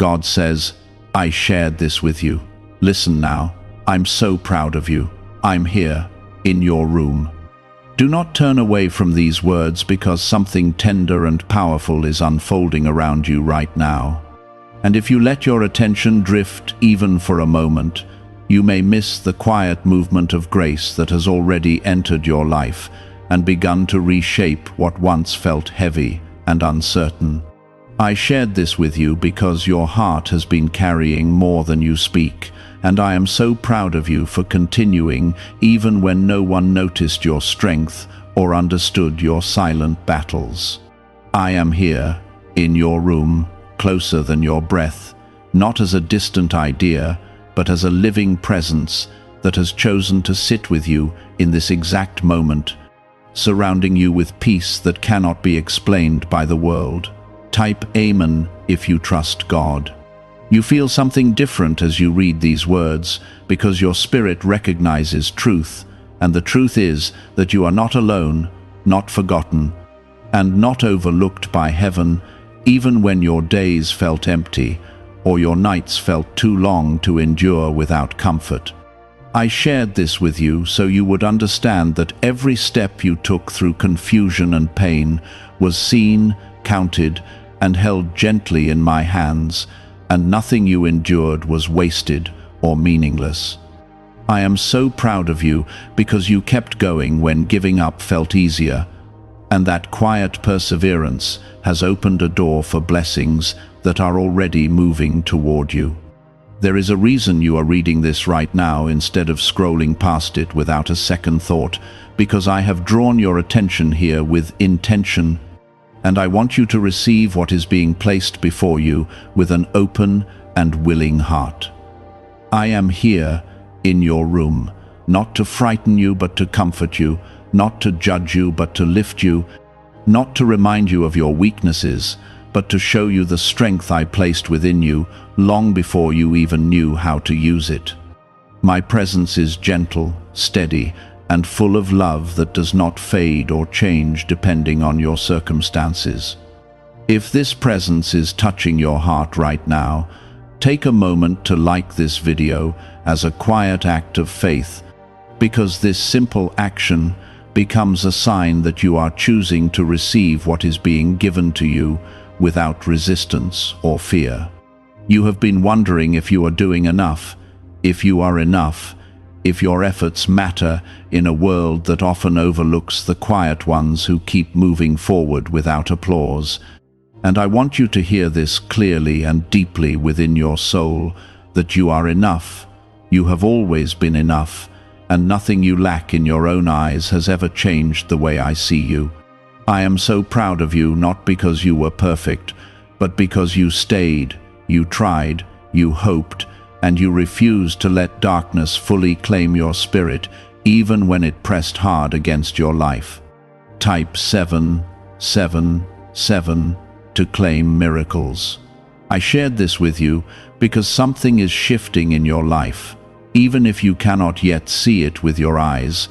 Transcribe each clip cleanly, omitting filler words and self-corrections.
God says, I shared this with you. Listen now. I'm so proud of you. I'm here, in your room. Do not turn away from these words because something tender and powerful is unfolding around you right now. And if you let your attention drift even for a moment, you may miss the quiet movement of grace that has already entered your life and begun to reshape what once felt heavy and uncertain. I shared this with you because your heart has been carrying more than you speak, and I am so proud of you for continuing even when no one noticed your strength or understood your silent battles. I am here, in your room, closer than your breath, not as a distant idea, but as a living presence that has chosen to sit with you in this exact moment, surrounding you with peace that cannot be explained by the world. Type Amen if you trust God. You feel something different as you read these words because your spirit recognizes truth, and the truth is that you are not alone, not forgotten, and not overlooked by heaven, even when your days felt empty or your nights felt too long to endure without comfort. I shared this with you so you would understand that every step you took through confusion and pain was seen, counted, and held gently in my hands, and nothing you endured was wasted or meaningless. I am so proud of you because you kept going when giving up felt easier, and that quiet perseverance has opened a door for blessings that are already moving toward you. There is a reason you are reading this right now instead of scrolling past it without a second thought, because I have drawn your attention here with intention, and I want you to receive what is being placed before you with an open and willing heart. I am here in your room, not to frighten you but to comfort you, not to judge you but to lift you, not to remind you of your weaknesses, but to show you the strength I placed within you long before you even knew how to use it. My presence is gentle, steady, and full of love that does not fade or change depending on your circumstances. If this presence is touching your heart right now, take a moment to like this video as a quiet act of faith, because this simple action becomes a sign that you are choosing to receive what is being given to you without resistance or fear. You have been wondering if you are doing enough, if you are enough, if your efforts matter in a world that often overlooks the quiet ones who keep moving forward without applause. And I want you to hear this clearly and deeply within your soul, that you are enough. You have always been enough, and nothing you lack in your own eyes has ever changed the way I see you. I am so proud of you, not because you were perfect, but because you stayed, you tried, you hoped, and you refused to let darkness fully claim your spirit, even when it pressed hard against your life. Type 777 to claim miracles. I shared this with you because something is shifting in your life, even if you cannot yet see it with your eyes.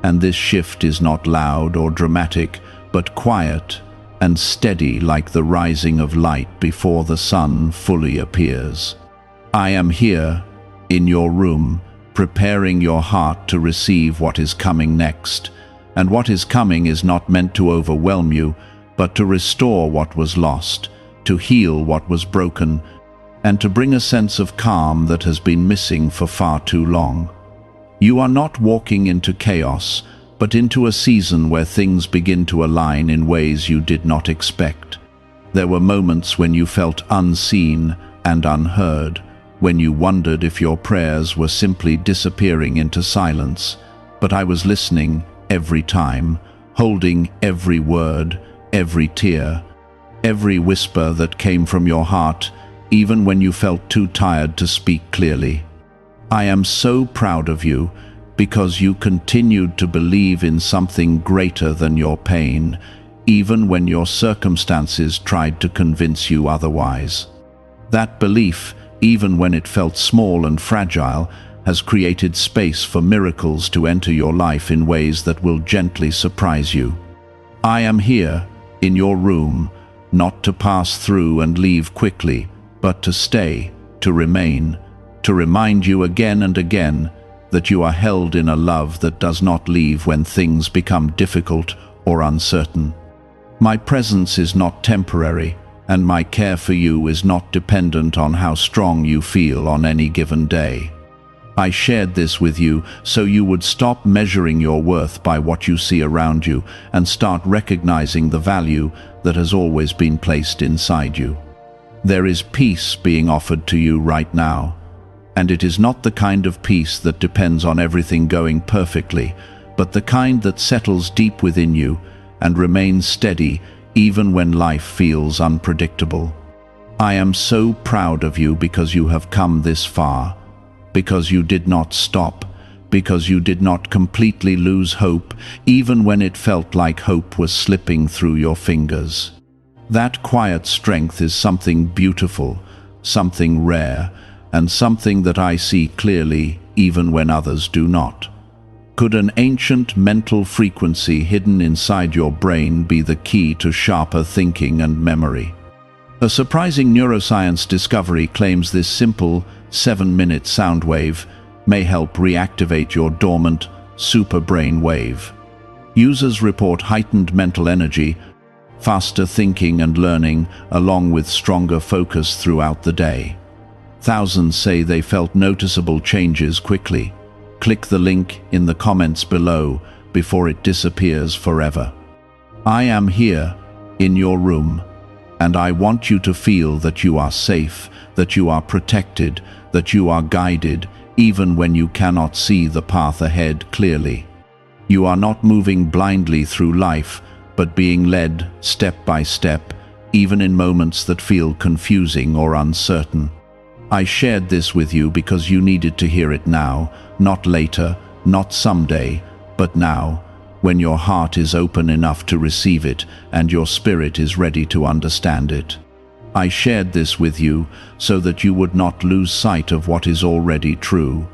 And this shift is not loud or dramatic, but quiet and steady, like the rising of light before the sun fully appears. I am here, in your room, preparing your heart to receive what is coming next. And what is coming is not meant to overwhelm you, but to restore what was lost, to heal what was broken, and to bring a sense of calm that has been missing for far too long. You are not walking into chaos, but into a season where things begin to align in ways you did not expect. There were moments when you felt unseen and unheard, when you wondered if your prayers were simply disappearing into silence. But I was listening every time, holding every word, every tear, every whisper that came from your heart, even when you felt too tired to speak clearly. I am so proud of you, because you continued to believe in something greater than your pain, even when your circumstances tried to convince you otherwise. That belief, even when it felt small and fragile, has created space for miracles to enter your life in ways that will gently surprise you. I am here, in your room, not to pass through and leave quickly, but to stay, to remain, to remind you again and again that you are held in a love that does not leave when things become difficult or uncertain. My presence is not temporary, and my care for you is not dependent on how strong you feel on any given day. I shared this with you so you would stop measuring your worth by what you see around you and start recognizing the value that has always been placed inside you. There is peace being offered to you right now, and it is not the kind of peace that depends on everything going perfectly, but the kind that settles deep within you and remains steady even when life feels unpredictable. I am so proud of you because you have come this far, because you did not stop, because you did not completely lose hope, even when it felt like hope was slipping through your fingers. That quiet strength is something beautiful, something rare, and something that I see clearly even when others do not. Could an ancient mental frequency hidden inside your brain be the key to sharper thinking and memory? A surprising neuroscience discovery claims this simple 7-minute sound wave may help reactivate your dormant superbrain wave. Users report heightened mental energy, faster thinking and learning, along with stronger focus throughout the day. Thousands say they felt noticeable changes quickly. Click the link in the comments below before it disappears forever. I am here in your room, and I want you to feel that you are safe, that you are protected, that you are guided, even when you cannot see the path ahead clearly. You are not moving blindly through life, but being led step by step, even in moments that feel confusing or uncertain. I shared this with you because you needed to hear it now, not later, not someday, but now, when your heart is open enough to receive it and your spirit is ready to understand it. I shared this with you so that you would not lose sight of what is already true,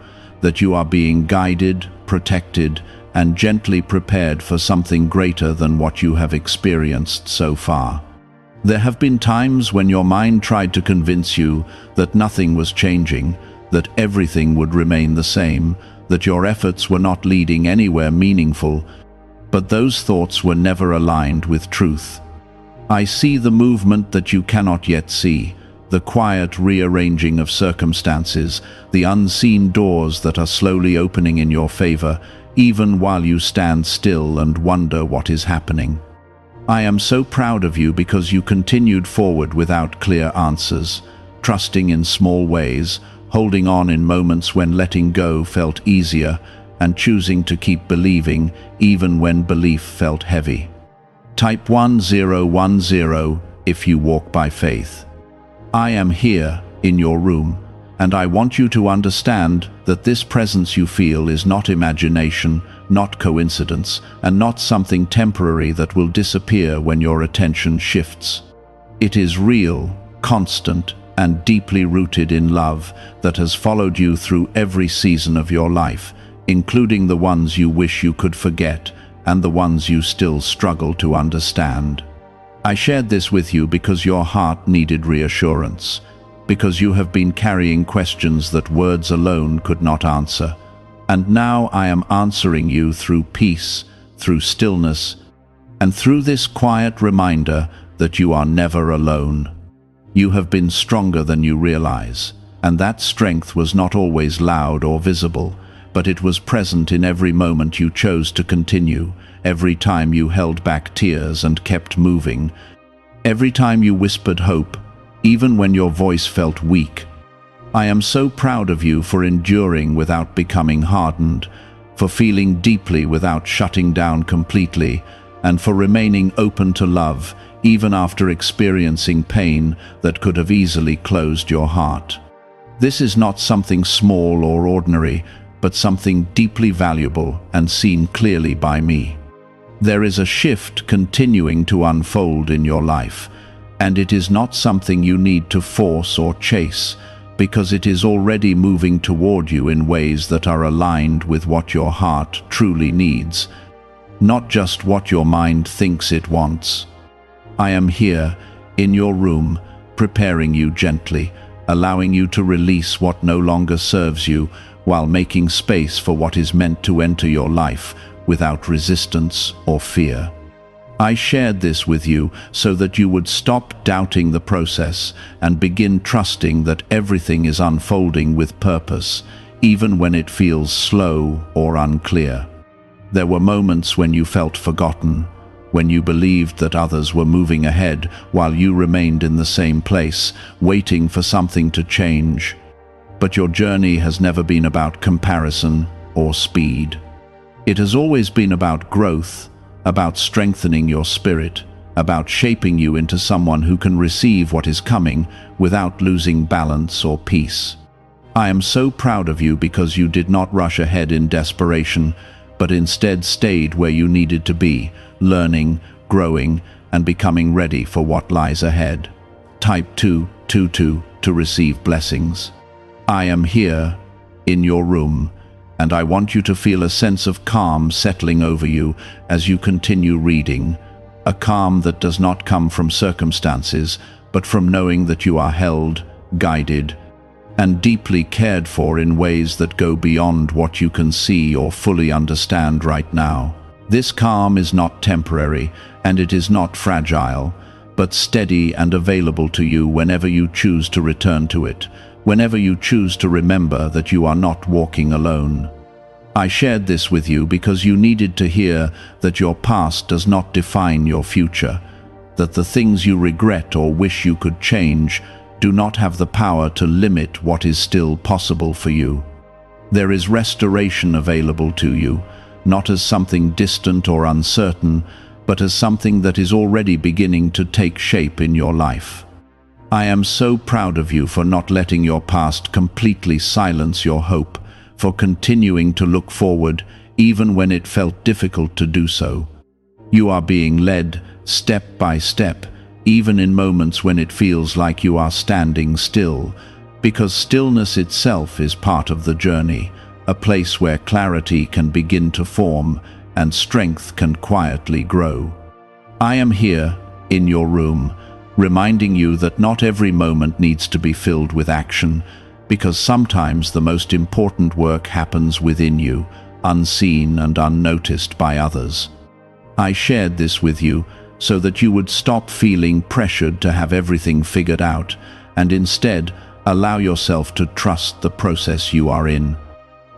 that you are being guided, protected, and gently prepared for something greater than what you have experienced so far. There have been times when your mind tried to convince you that nothing was changing, that everything would remain the same, that your efforts were not leading anywhere meaningful, but those thoughts were never aligned with truth. I see the movement that you cannot yet see, the quiet rearranging of circumstances, the unseen doors that are slowly opening in your favor, even while you stand still and wonder what is happening. I am so proud of you because you continued forward without clear answers, trusting in small ways, holding on in moments when letting go felt easier, and choosing to keep believing even when belief felt heavy. Type 1010 if you walk by faith. I am here in your room, and I want you to understand that this presence you feel is not imagination, not coincidence, and not something temporary that will disappear when your attention shifts. It is real, constant, and deeply rooted in love that has followed you through every season of your life, including the ones you wish you could forget and the ones you still struggle to understand. I shared this with you because your heart needed reassurance, because you have been carrying questions that words alone could not answer. And now I am answering you through peace, through stillness, and through this quiet reminder that you are never alone. You have been stronger than you realize, and that strength was not always loud or visible, but it was present in every moment you chose to continue, every time you held back tears and kept moving, every time you whispered hope, even when your voice felt weak. I am so proud of you for enduring without becoming hardened, for feeling deeply without shutting down completely, and for remaining open to love, even after experiencing pain that could have easily closed your heart. This is not something small or ordinary, but something deeply valuable and seen clearly by me. There is a shift continuing to unfold in your life, and it is not something you need to force or chase, because it is already moving toward you in ways that are aligned with what your heart truly needs, not just what your mind thinks it wants. I am here, in your room, preparing you gently, allowing you to release what no longer serves you, while making space for what is meant to enter your life without resistance or fear. I shared this with you so that you would stop doubting the process and begin trusting that everything is unfolding with purpose, even when it feels slow or unclear. There were moments when you felt forgotten, when you believed that others were moving ahead while you remained in the same place, waiting for something to change. But your journey has never been about comparison or speed. It has always been about growth, about strengthening your spirit, about shaping you into someone who can receive what is coming without losing balance or peace. I am so proud of you because you did not rush ahead in desperation, but instead stayed where you needed to be, learning, growing, and becoming ready for what lies ahead. Type 222 to receive blessings. I am here, in your room, and I want you to feel a sense of calm settling over you as you continue reading, a calm that does not come from circumstances, but from knowing that you are held, guided, and deeply cared for in ways that go beyond what you can see or fully understand right now. This calm is not temporary, and it is not fragile, but steady and available to you whenever you choose to return to it, whenever you choose to remember that you are not walking alone. I shared this with you because you needed to hear that your past does not define your future, that the things you regret or wish you could change do not have the power to limit what is still possible for you. There is restoration available to you, not as something distant or uncertain, but as something that is already beginning to take shape in your life. I am so proud of you for not letting your past completely silence your hope, for continuing to look forward even when it felt difficult to do so. You are being led step by step, even in moments when it feels like you are standing still, because stillness itself is part of the journey, a place where clarity can begin to form and strength can quietly grow. I am here, in your room, reminding you that not every moment needs to be filled with action, because sometimes the most important work happens within you, unseen and unnoticed by others. I shared this with you so that you would stop feeling pressured to have everything figured out, and instead allow yourself to trust the process you are in.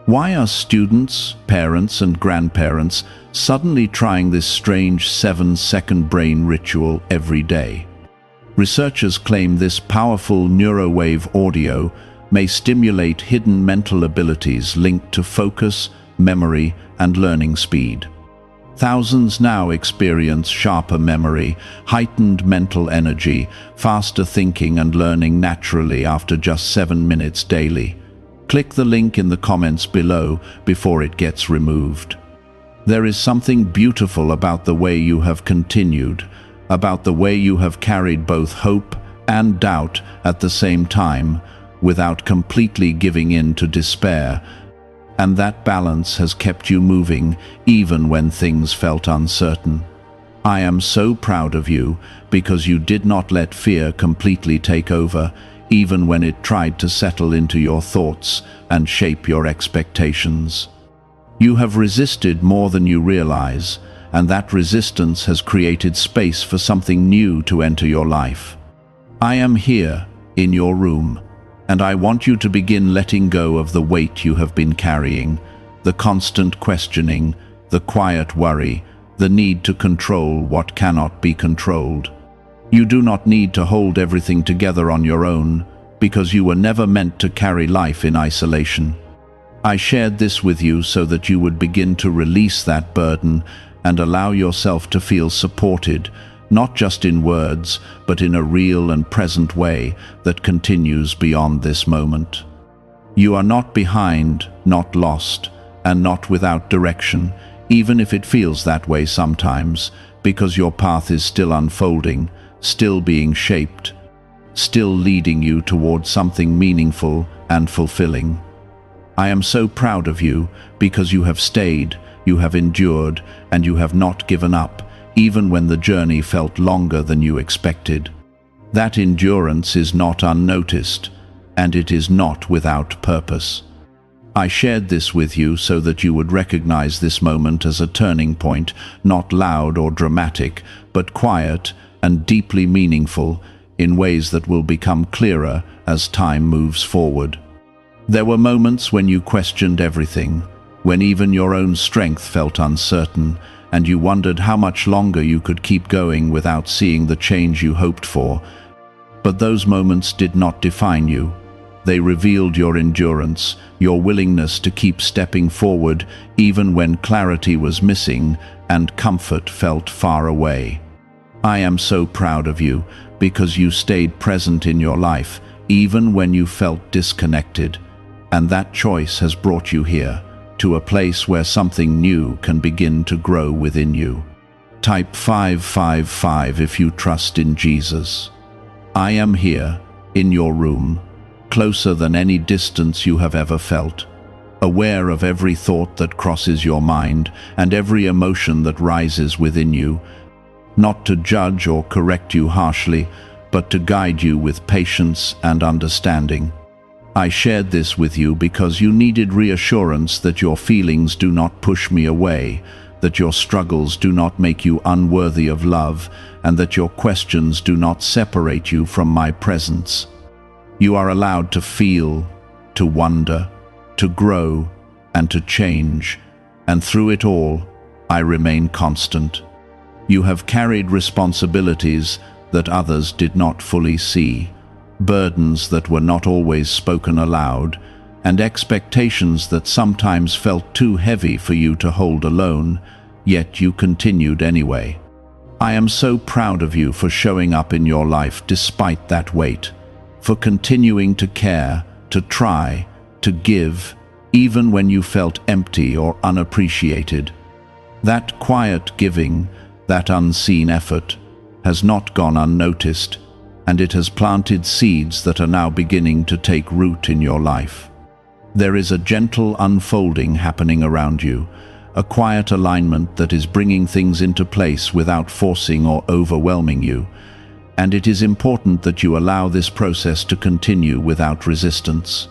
Why are students, parents, and grandparents suddenly trying this strange 7-second brain ritual every day? Researchers claim this powerful neurowave audio may stimulate hidden mental abilities linked to focus, memory, and learning speed. Thousands now experience sharper memory, heightened mental energy, faster thinking and learning naturally after just 7 minutes daily. Click the link in the comments below before it gets removed. There is something beautiful about the way you have continued, about the way you have carried both hope and doubt at the same time, without completely giving in to despair, and that balance has kept you moving even when things felt uncertain. I am so proud of you because you did not let fear completely take over, even when it tried to settle into your thoughts and shape your expectations. You have resisted more than you realize, and that resistance has created space for something new to enter your life. I am here, in your room, and I want you to begin letting go of the weight you have been carrying, the constant questioning, the quiet worry, the need to control what cannot be controlled. You do not need to hold everything together on your own, because you were never meant to carry life in isolation. I shared this with you so that you would begin to release that burden and allow yourself to feel supported, not just in words, but in a real and present way that continues beyond this moment. You are not behind, not lost, and not without direction, even if it feels that way sometimes, because your path is still unfolding, still being shaped, still leading you towards something meaningful and fulfilling. I am so proud of you because you have stayed, you have endured, and you have not given up, even when the journey felt longer than you expected. That endurance is not unnoticed, and it is not without purpose. I shared this with you so that you would recognize this moment as a turning point, not loud or dramatic, but quiet and deeply meaningful in ways that will become clearer as time moves forward. There were moments when you questioned everything, when even your own strength felt uncertain, and you wondered how much longer you could keep going without seeing the change you hoped for. But those moments did not define you. They revealed your endurance, your willingness to keep stepping forward even when clarity was missing and comfort felt far away. I am so proud of you because you stayed present in your life even when you felt disconnected, and that choice has brought you here, to a place where something new can begin to grow within you. Type 555 if you trust in Jesus. I am here, in your room, closer than any distance you have ever felt, aware of every thought that crosses your mind and every emotion that rises within you, not to judge or correct you harshly, but to guide you with patience and understanding. I shared this with you because you needed reassurance that your feelings do not push me away, that your struggles do not make you unworthy of love, and that your questions do not separate you from my presence. You are allowed to feel, to wonder, to grow, and to change, and through it all, I remain constant. You have carried responsibilities that others did not fully see, burdens that were not always spoken aloud, and expectations that sometimes felt too heavy for you to hold alone, yet you continued anyway. I am so proud of you for showing up in your life despite that weight, for continuing to care, to try, to give, even when you felt empty or unappreciated. That quiet giving, that unseen effort, has not gone unnoticed, and it has planted seeds that are now beginning to take root in your life. There is a gentle unfolding happening around you, a quiet alignment that is bringing things into place without forcing or overwhelming you, and it is important that you allow this process to continue without resistance.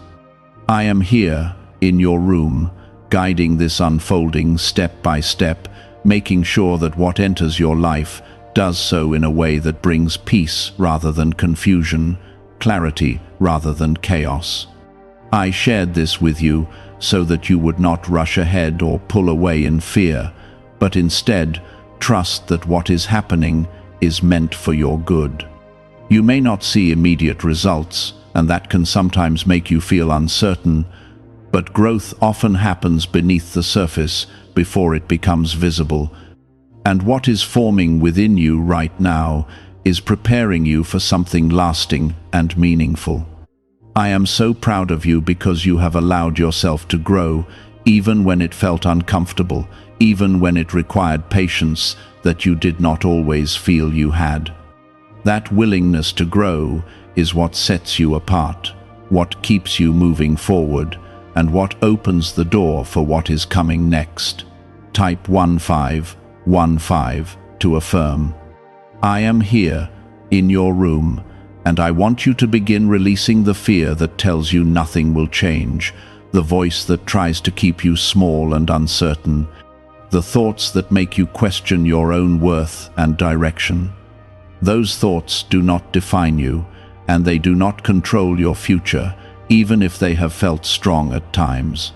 I am here, in your room, guiding this unfolding step by step, making sure that what enters your life does so in a way that brings peace rather than confusion, clarity rather than chaos. I shared this with you so that you would not rush ahead or pull away in fear, but instead trust that what is happening is meant for your good. You may not see immediate results, and that can sometimes make you feel uncertain, but growth often happens beneath the surface before it becomes visible. And what is forming within you right now is preparing you for something lasting and meaningful. I am so proud of you because you have allowed yourself to grow, even when it felt uncomfortable, even when it required patience that you did not always feel you had. That willingness to grow is what sets you apart, what keeps you moving forward, and what opens the door for what is coming next. Type 1515 to affirm. I am here, in your room, and I want you to begin releasing the fear that tells you nothing will change, the voice that tries to keep you small and uncertain, the thoughts that make you question your own worth and direction. Those thoughts do not define you, and they do not control your future, even if they have felt strong at times.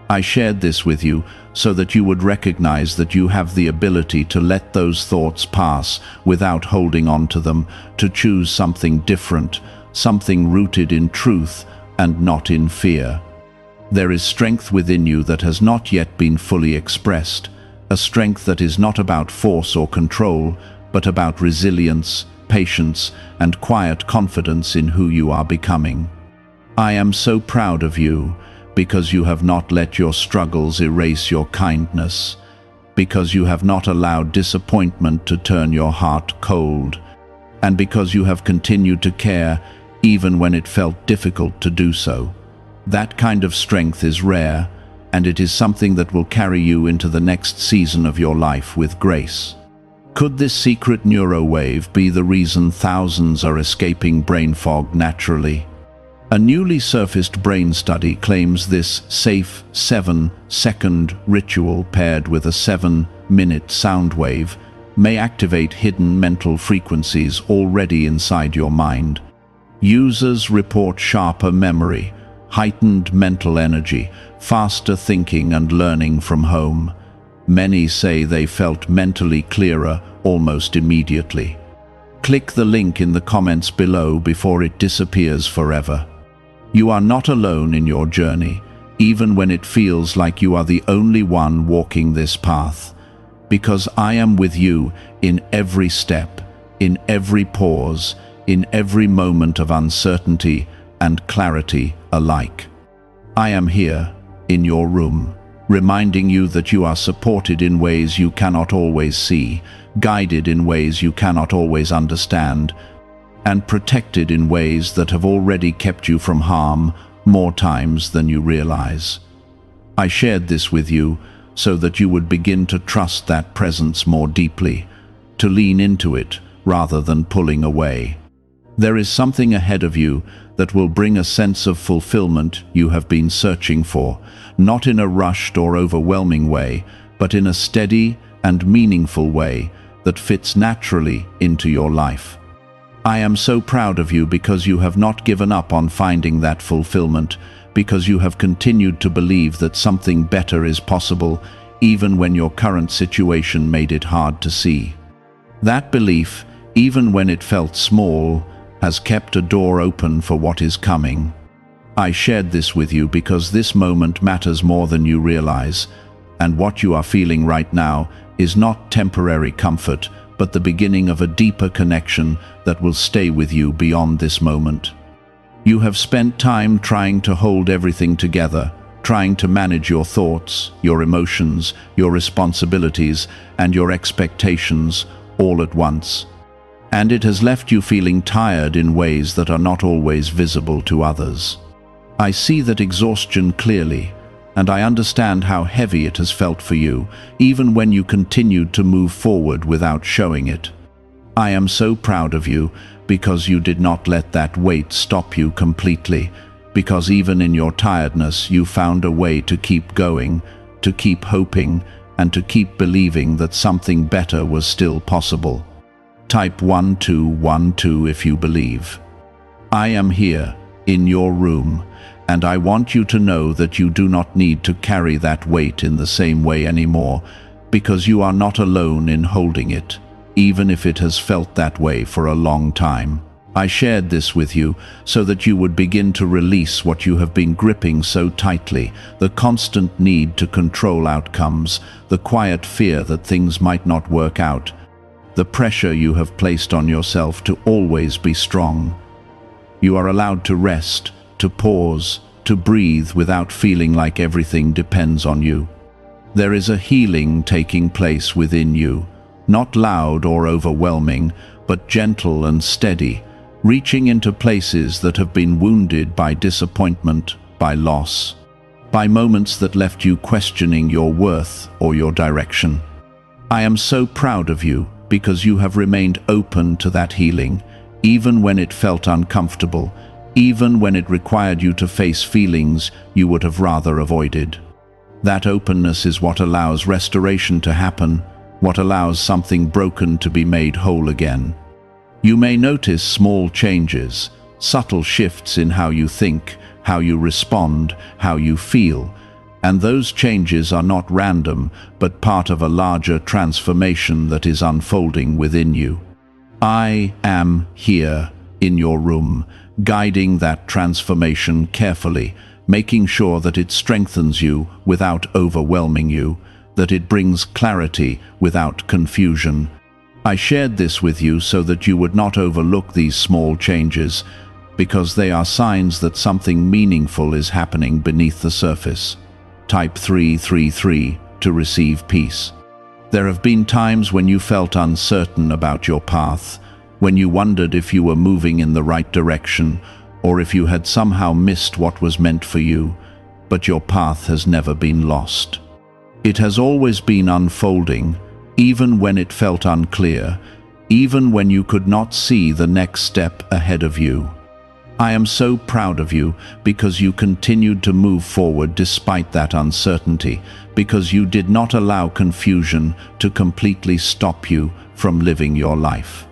I shared this with you so that you would recognize that you have the ability to let those thoughts pass without holding on to them, to choose something different, something rooted in truth and not in fear. There is strength within you that has not yet been fully expressed, a strength that is not about force or control, but about resilience, patience, and quiet confidence in who you are becoming. I am so proud of you, because you have not let your struggles erase your kindness, because you have not allowed disappointment to turn your heart cold, and because you have continued to care even when it felt difficult to do so. That kind of strength is rare, and it is something that will carry you into the next season of your life with grace. Could this secret neurowave be the reason thousands are escaping brain fog naturally? A newly surfaced brain study claims this safe 7-second ritual paired with a 7-minute sound wave may activate hidden mental frequencies already inside your mind. Users report sharper memory, heightened mental energy, faster thinking and learning from home. Many say they felt mentally clearer almost immediately. Click the link in the comments below before it disappears forever. You are not alone in your journey, even when it feels like you are the only one walking this path. Because I am with you in every step, in every pause, in every moment of uncertainty and clarity alike. I am here, in your room, reminding you that you are supported in ways you cannot always see, guided in ways you cannot always understand, and protected in ways that have already kept you from harm more times than you realize. I shared this with you so that you would begin to trust that presence more deeply, to lean into it rather than pulling away. There is something ahead of you that will bring a sense of fulfillment you have been searching for, not in a rushed or overwhelming way, but in a steady and meaningful way that fits naturally into your life. I am so proud of you because you have not given up on finding that fulfillment, because you have continued to believe that something better is possible, even when your current situation made it hard to see. That belief, even when it felt small, has kept a door open for what is coming. I shared this with you because this moment matters more than you realize, and what you are feeling right now is not temporary comfort, but the beginning of a deeper connection that will stay with you beyond this moment. You have spent time trying to hold everything together, trying to manage your thoughts, your emotions, your responsibilities, and your expectations all at once. And it has left you feeling tired in ways that are not always visible to others. I see that exhaustion clearly, and I understand how heavy it has felt for you, even when you continued to move forward without showing it. I am so proud of you because you did not let that weight stop you completely, because even in your tiredness you found a way to keep going, to keep hoping, and to keep believing that something better was still possible. Type 1212 if you believe. I am here, in your room, and I want you to know that you do not need to carry that weight in the same way anymore, because you are not alone in holding it, even if it has felt that way for a long time. I shared this with you so that you would begin to release what you have been gripping so tightly, the constant need to control outcomes, the quiet fear that things might not work out, the pressure you have placed on yourself to always be strong. You are allowed to rest, to pause, to breathe without feeling like everything depends on you. There is a healing taking place within you, not loud or overwhelming, but gentle and steady, reaching into places that have been wounded by disappointment, by loss, by moments that left you questioning your worth or your direction. I am so proud of you because you have remained open to that healing, even when it felt uncomfortable, even when it required you to face feelings you would have rather avoided. That openness is what allows restoration to happen, what allows something broken to be made whole again. You may notice small changes, subtle shifts in how you think, how you respond, how you feel, and those changes are not random, but part of a larger transformation that is unfolding within you. I am here, in your room, guiding that transformation carefully, making sure that it strengthens you without overwhelming you, that it brings clarity without confusion. I shared this with you so that you would not overlook these small changes, because they are signs that something meaningful is happening beneath the surface. Type 333 to receive peace. There have been times when you felt uncertain about your path, when you wondered if you were moving in the right direction, or if you had somehow missed what was meant for you, but your path has never been lost. It has always been unfolding, even when it felt unclear, even when you could not see the next step ahead of you. I am so proud of you because you continued to move forward despite that uncertainty, because you did not allow confusion to completely stop you from living your life.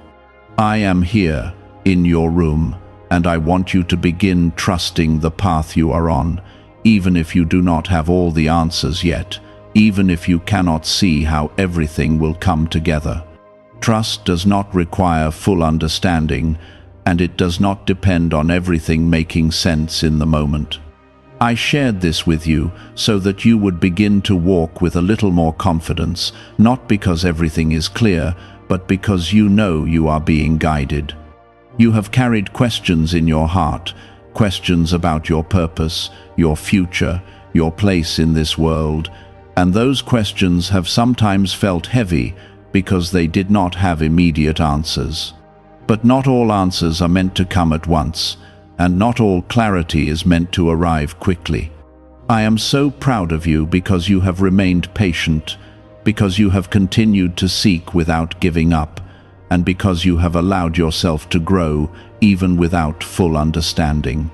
I am here in your room, and I want you to begin trusting the path you are on, even if you do not have all the answers yet, even if you cannot see how everything will come together. Trust does not require full understanding, and it does not depend on everything making sense in the moment. I shared this with you so that you would begin to walk with a little more confidence, not because everything is clear, but because you know you are being guided. You have carried questions in your heart, questions about your purpose, your future, your place in this world, and those questions have sometimes felt heavy because they did not have immediate answers. But not all answers are meant to come at once, and not all clarity is meant to arrive quickly. I am so proud of you because you have remained patient, because you have continued to seek without giving up, and because you have allowed yourself to grow even without full understanding.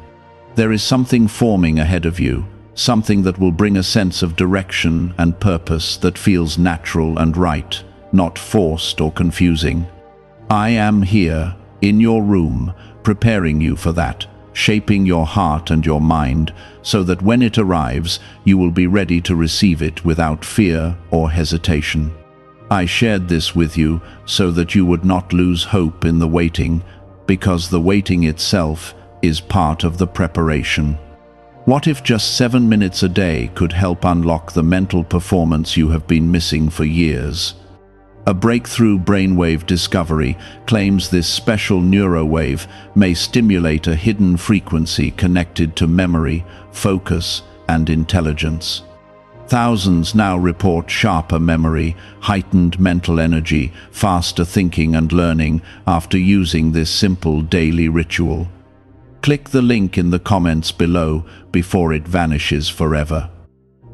There is something forming ahead of you, something that will bring a sense of direction and purpose that feels natural and right, not forced or confusing. I am here, in your room, preparing you for that, shaping your heart and your mind, so that when it arrives, you will be ready to receive it without fear or hesitation. I shared this with you so that you would not lose hope in the waiting, because the waiting itself is part of the preparation. What if just 7 minutes a day could help unlock the mental performance you have been missing for years? A breakthrough brainwave discovery claims this special neurowave may stimulate a hidden frequency connected to memory, focus, and intelligence. Thousands now report sharper memory, heightened mental energy, faster thinking and learning after using this simple daily ritual. Click the link in the comments below before it vanishes forever.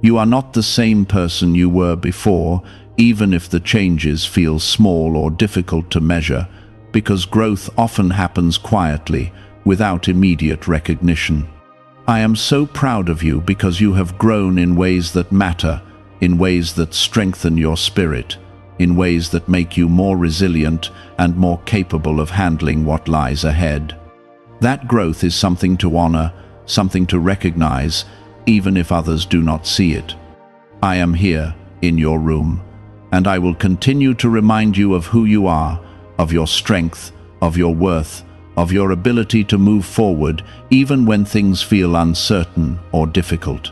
You are not the same person you were before, even if the changes feel small or difficult to measure, because growth often happens quietly, without immediate recognition. I am so proud of you because you have grown in ways that matter, in ways that strengthen your spirit, in ways that make you more resilient and more capable of handling what lies ahead. That growth is something to honor, something to recognize, even if others do not see it. I am here, in your room, and I will continue to remind you of who you are, of your strength, of your worth, of your ability to move forward even when things feel uncertain or difficult.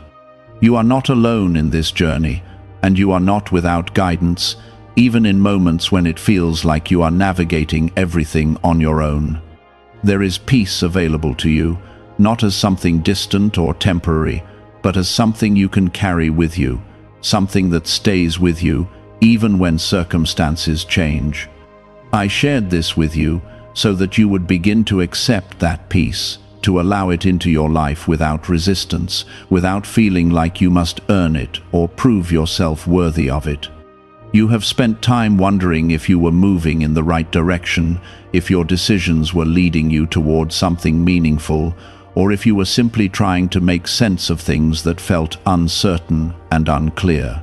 You are not alone in this journey, and you are not without guidance, even in moments when it feels like you are navigating everything on your own. There is peace available to you, not as something distant or temporary, but as something you can carry with you, something that stays with you even when circumstances change. I shared this with you so that you would begin to accept that peace, to allow it into your life without resistance, without feeling like you must earn it or prove yourself worthy of it. You have spent time wondering if you were moving in the right direction, if your decisions were leading you towards something meaningful, or if you were simply trying to make sense of things that felt uncertain and unclear.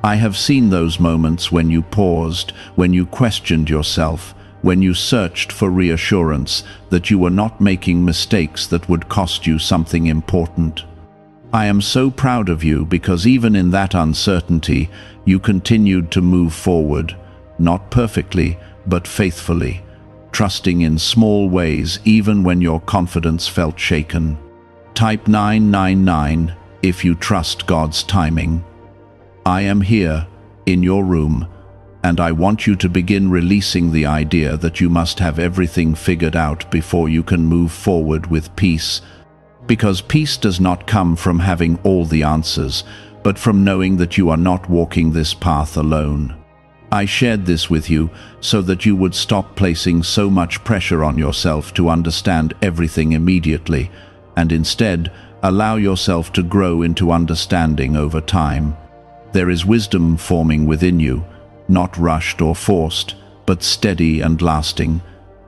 I have seen those moments when you paused, when you questioned yourself, when you searched for reassurance that you were not making mistakes that would cost you something important. I am so proud of you because even in that uncertainty, you continued to move forward, not perfectly, but faithfully, trusting in small ways even when your confidence felt shaken. Type 999 if you trust God's timing. I am here, in your room, and I want you to begin releasing the idea that you must have everything figured out before you can move forward with peace, because peace does not come from having all the answers, but from knowing that you are not walking this path alone. I shared this with you so that you would stop placing so much pressure on yourself to understand everything immediately, and instead allow yourself to grow into understanding over time. There is wisdom forming within you, not rushed or forced, but steady and lasting,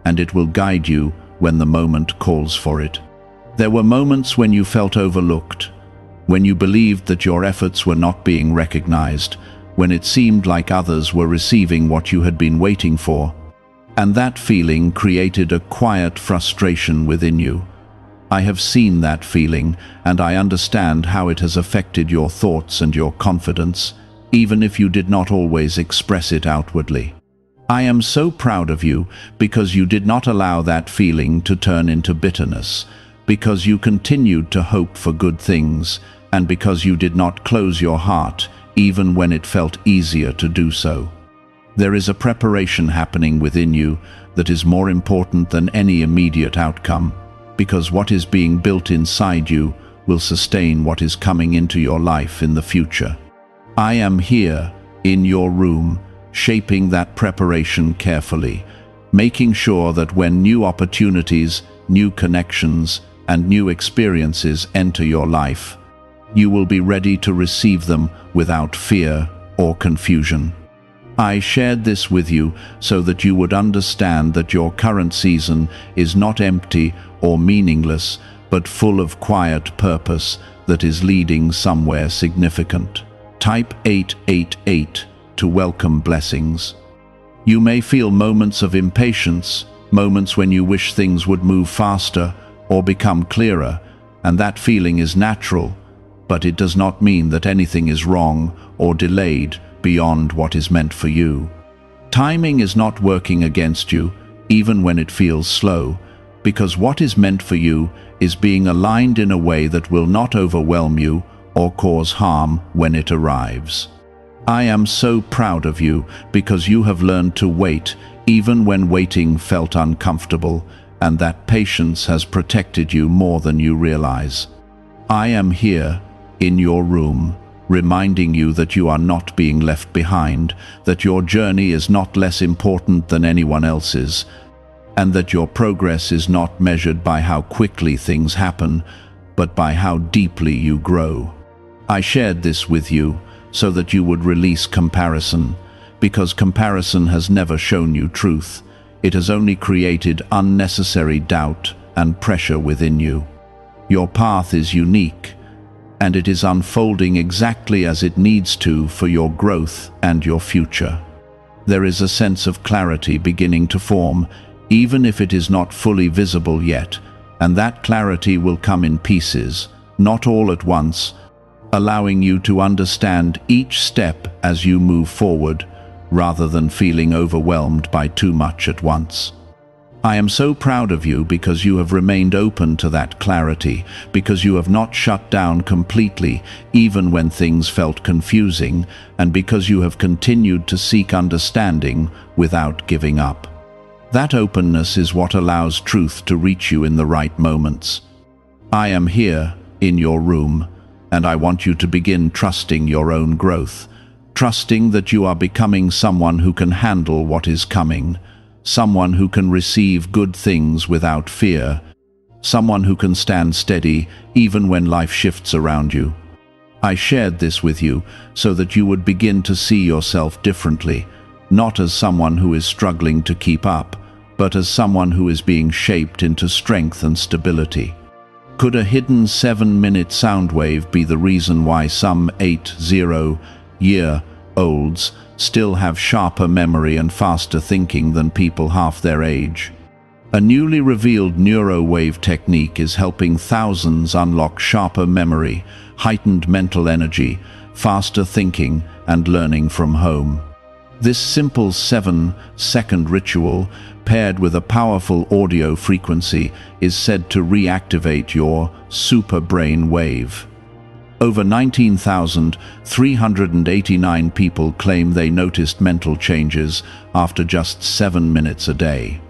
and it will guide you when the moment calls for it. There were moments when you felt overlooked, when you believed that your efforts were not being recognized, when it seemed like others were receiving what you had been waiting for, and that feeling created a quiet frustration within you. I have seen that feeling, and I understand how it has affected your thoughts and your confidence, even if you did not always express it outwardly. I am so proud of you because you did not allow that feeling to turn into bitterness, because you continued to hope for good things, and because you did not close your heart even when it felt easier to do so. There is a preparation happening within you that is more important than any immediate outcome, because what is being built inside you will sustain what is coming into your life in the future. I am here, in your room, shaping that preparation carefully, making sure that when new opportunities, new connections, and new experiences enter your life, you will be ready to receive them without fear or confusion. I shared this with you so that you would understand that your current season is not empty or meaningless, but full of quiet purpose that is leading somewhere significant. Type 888 to welcome blessings. You may feel moments of impatience, moments when you wish things would move faster or become clearer, and that feeling is natural, but it does not mean that anything is wrong or delayed beyond what is meant for you. Timing is not working against you, even when it feels slow, because what is meant for you is being aligned in a way that will not overwhelm you or cause harm when it arrives. I am so proud of you because you have learned to wait even when waiting felt uncomfortable, and that patience has protected you more than you realize. I am here, in your room, reminding you that you are not being left behind, that your journey is not less important than anyone else's, and that your progress is not measured by how quickly things happen, but by how deeply you grow. I shared this with you so that you would release comparison, because comparison has never shown you truth. It has only created unnecessary doubt and pressure within you. Your path is unique, and it is unfolding exactly as it needs to for your growth and your future. There is a sense of clarity beginning to form, even if it is not fully visible yet, and that clarity will come in pieces, not all at once, allowing you to understand each step as you move forward, rather than feeling overwhelmed by too much at once. I am so proud of you because you have remained open to that clarity, because you have not shut down completely, even when things felt confusing, and because you have continued to seek understanding without giving up. That openness is what allows truth to reach you in the right moments. I am here, in your room, and I want you to begin trusting your own growth, trusting that you are becoming someone who can handle what is coming, someone who can receive good things without fear, someone who can stand steady even when life shifts around you. I shared this with you so that you would begin to see yourself differently, not as someone who is struggling to keep up, but as someone who is being shaped into strength and stability. Could a hidden 7-minute sound wave be the reason why some 80-year-olds still have sharper memory and faster thinking than people half their age? A newly revealed neurowave technique is helping thousands unlock sharper memory, heightened mental energy, faster thinking, and learning from home. This simple 7-second ritual, paired with a powerful audio frequency, is said to reactivate your super brain wave. Over 19,389 people claim they noticed mental changes after just 7 minutes a day.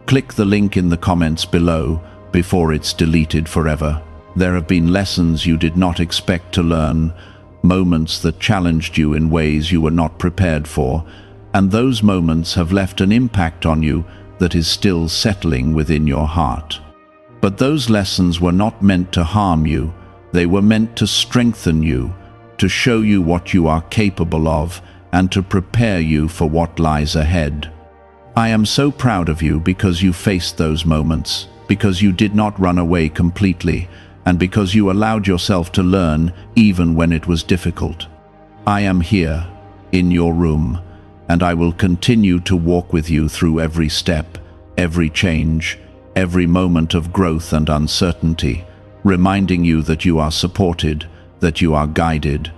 Click the link in the comments below before it's deleted forever. There have been lessons you did not expect to learn, moments that challenged you in ways you were not prepared for, and those moments have left an impact on you that is still settling within your heart. But those lessons were not meant to harm you. They were meant to strengthen you, to show you what you are capable of, and to prepare you for what lies ahead. I am so proud of you because you faced those moments, because you did not run away completely, and because you allowed yourself to learn even when it was difficult. I am here, in your room, and I will continue to walk with you through every step, every change, every moment of growth and uncertainty, reminding you that you are supported, that you are guided,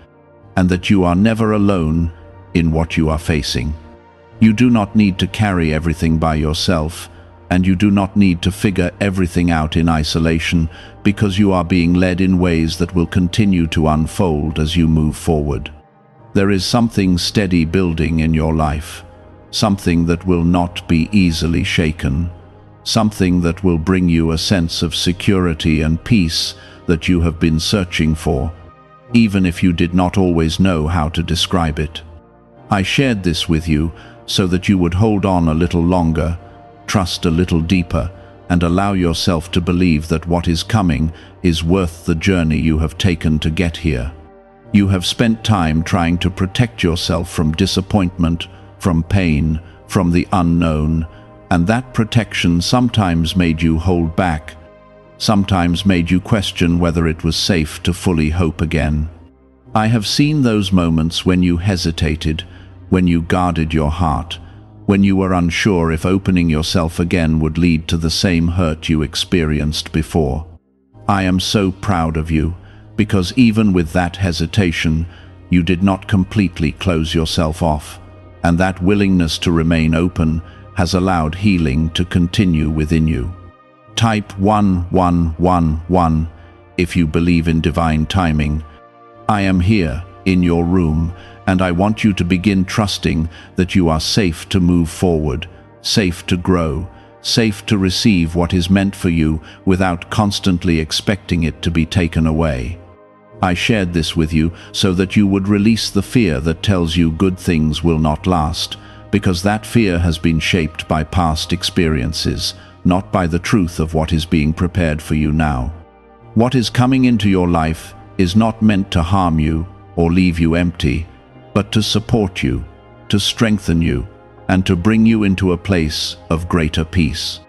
and that you are never alone in what you are facing. You do not need to carry everything by yourself, and you do not need to figure everything out in isolation, because you are being led in ways that will continue to unfold as you move forward. There is something steady building in your life, something that will not be easily shaken, something that will bring you a sense of security and peace that you have been searching for, even if you did not always know how to describe it. I shared this with you so that you would hold on a little longer, trust a little deeper, and allow yourself to believe that what is coming is worth the journey you have taken to get here. You have spent time trying to protect yourself from disappointment, from pain, from the unknown, and that protection sometimes made you hold back, sometimes made you question whether it was safe to fully hope again. I have seen those moments when you hesitated, when you guarded your heart, when you were unsure if opening yourself again would lead to the same hurt you experienced before. I am so proud of you, because even with that hesitation, you did not completely close yourself off, and that willingness to remain open has allowed healing to continue within you. Type 1111 if you believe in divine timing. I am here, in your room, and I want you to begin trusting that you are safe to move forward, safe to grow, safe to receive what is meant for you without constantly expecting it to be taken away. I shared this with you so that you would release the fear that tells you good things will not last, because that fear has been shaped by past experiences, not by the truth of what is being prepared for you now. What is coming into your life is not meant to harm you or leave you empty, but to support you, to strengthen you, and to bring you into a place of greater peace.